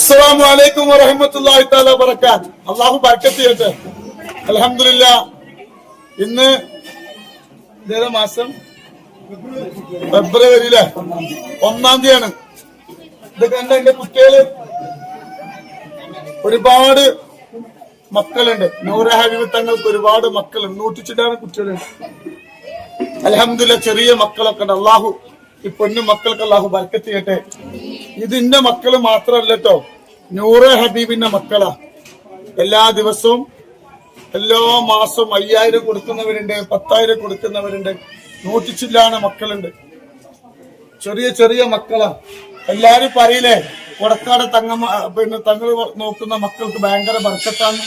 അസ്സലാമു അലൈക്കും വറഹ്മത്തുള്ളാഹി തആല വബറകാത്ത്. അല്ലാഹു ബർക്കത്ത് ചെയ്യട്ടെ. അൽഹംദുലില്ലാഹ്. ഇന്ന് ഏതാ മാസം? ഫെബ്രുവരിയിലെ 1-ാം തീയതിയാണ്. ഇത് കണ്ട എന്റെ കുട്ടികള് ഒരുപാട് മക്കളുണ്ട്. നൂറ ഹബീബ് തങ്ങൾക്ക് ഒരുപാട് മക്കളുണ്ട്. 100 കുട്ടികളുണ്ട്. അൽഹംദുലില്ലാഹ്. ചെറിയ മക്കളൊക്കെ ഉണ്ട്. അള്ളാഹു ഈ പൊന്നു മക്കൾക്ക് അള്ളാഹു ബർക്കത്ത് ചെയ്യട്ടെ. ഇതിന്റെ മക്കള് മാത്രല്ല കേട്ടോ, നൂറെ ഹബീബിന്റെ മക്കളാ. എല്ലാ ദിവസവും എല്ലാ മാസവും 5000 കൊടുക്കുന്നവരുണ്ട്, 10,000 കൊടുക്കുന്നവരുണ്ട്. 100 മക്കളുണ്ട്. ചെറിയ ചെറിയ മക്കളാ. എല്ലാരും പറയില്ലേ കൊടക്കാട് തങ്ങൾ നോക്കുന്ന മക്കൾക്ക് ഭയങ്കര ബർക്കത്താണ്.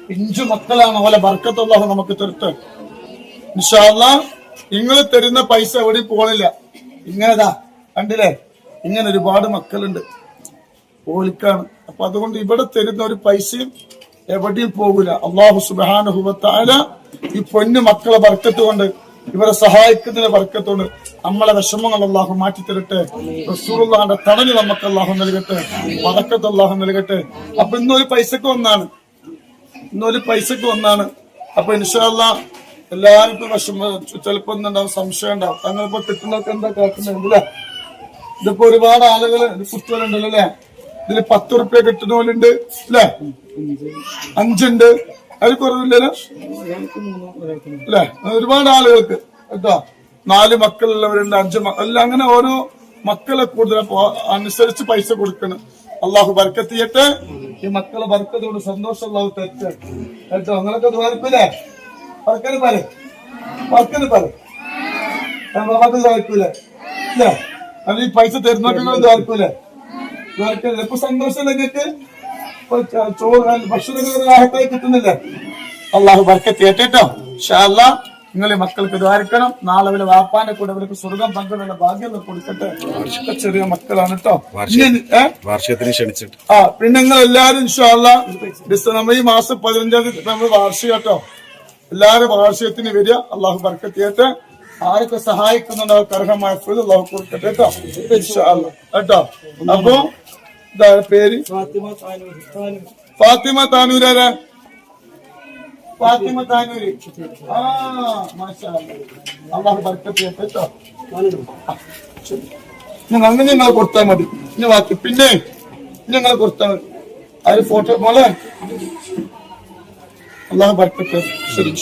പിഞ്ചു മക്കളാണ്. ഓലെ ബർക്കത്ത് അല്ലാഹു നമുക്ക് തരട്ടെ ഇൻഷാ അല്ലാഹ്. നിങ്ങൾ തരുന്ന പൈസ എവിടെയും പോണില്ല. ഇങ്ങനെതാ കണ്ടില്ലേ, ഇങ്ങനെ ഒരുപാട് മക്കളുണ്ട്. ഓലിക്കാണ്. അപ്പൊ അതുകൊണ്ട് ഇവിടെ തരുന്ന ഒരു പൈസയും എവിടെയും പോകില്ല. അല്ലാഹു സുബ്ഹാനഹു വ തആല ഈ പൊന്നു മക്കളെ ബർക്കത്ത് കൊണ്ട്, ഇവരെ സഹായിക്കുന്നതിന്റെ ബർക്കത്ത് കൊണ്ട് നമ്മളെ വിഷമങ്ങൾ അല്ലാഹു മാറ്റി തരട്ടെ. റസൂലുള്ളാഹിന്റെ തണല് നമുക്ക് അല്ലാഹു നൽകട്ടെ. ബർക്കത്ത് അല്ലാഹു നൽകട്ടെ. അപ്പൊ ഇന്നൊരു പൈസക്ക് ഒന്നാണ്. അപ്പൊ ഇൻഷാ അല്ലാഹ് എല്ലാവർക്കും വിഷമം ചിലപ്പോ എന്തുണ്ടാവും, സംശയം ഉണ്ടാവും. തങ്ങളിപ്പോ കിട്ടുന്നതൊക്കെ എന്താ കാട്ടുന്നില്ല. ഇതിപ്പോ ഒരുപാട് ആളുകൾ കുട്ടികളുണ്ടല്ലോ അല്ലെ. ഇതില് 10 റുപ്യ കിട്ടുന്നവരുണ്ട് അല്ലെ, 5 ഉണ്ട്, അതിൽ കുറവില്ലല്ലോ അല്ലെ. ഒരുപാട് ആളുകൾക്ക് കേട്ടോ. 4 മക്കളുള്ളവരുണ്ട്, 5 എല്ലാം. അങ്ങനെ ഓരോ മക്കളെ കൂടുതൽ അനുസരിച്ച് പൈസ കൊടുക്കണം. അള്ളാഹു ബർക്കത്ത് ചെയ്യട്ടെ. ഈ മക്കളെ ബർക്കത്തോട് സന്തോഷം അള്ളാഹു തരട്ടെ കേട്ടോ. നിങ്ങളൊക്കെ ദ്വാരക്കൂലേ? വർക്കന് പറ ദ്വാരക്കൂലേ ഇല്ലേ? അല്ല ഈ പൈസ തരുന്നൊക്കെ ദ്വാരക്കൂലേ? ദ്വാരക്കല്ലേ? ഇപ്പൊ സന്തോഷം നിങ്ങൾക്ക് ചോറ് ഭക്ഷണങ്ങൾ രാഹത്തായി കിട്ടുന്നില്ലേ? അള്ളാഹു ബർക്കത്ത് ചെയ്യട്ടെ കേട്ടോ. ഇൻഷാ അല്ലാഹ്. നിങ്ങൾ ഈ മക്കൾക്ക് ദ്വാരക്കണം. നാളെ അവര് വാപ്പാന്റെ കൂടെ അവർക്ക് സ്വർഗം പങ്കിടുന്ന ഭാഗ്യം കൊടുക്കട്ടെ. ചെറിയ മക്കളാണ് കേട്ടോ. വാർഷികത്തിന് ക്ഷണിച്ചിട്ട് പിന്നെ നിങ്ങൾ എല്ലാരും ഇൻഷാ അല്ലാഹ് നമ്മൾ ഈ മാസം 15-ാം തീയതി നമ്മൾ വാർഷിക കേട്ടോ. എല്ലാരും വാർഷികത്തിന് വരിക. അള്ളാഹു ബർക്കത്ത് ചെയ്യട്ടെ. ആരൊക്കെ സഹായിക്കുന്നുണ്ട് അവർക്ക് അർഹമായ അള്ളാഹു കൊടുക്കട്ടെ കേട്ടോ. ഇൻഷാ അല്ലാഹ് കേട്ടോ. അപ്പൊ ഇതാ പേര് ഫാത്തിമ താനൂര്. ഫാത്തിമ താനൂര്. മാഷാ അല്ലാഹ്. അള്ളാഹു ബർക്കത്ത് ചെയ്യട്ടെ കേട്ടോ. അങ്ങനെ നിങ്ങൾ കൊടുത്താൽ മതി. ഇനി ബാക്കി പിന്നെ നിങ്ങൾ കൊടുത്താൽ മതി. അതിൽ ഫോട്ടോ പോലെ. അള്ളാഹു ബർക്കത്ത്. ശരി.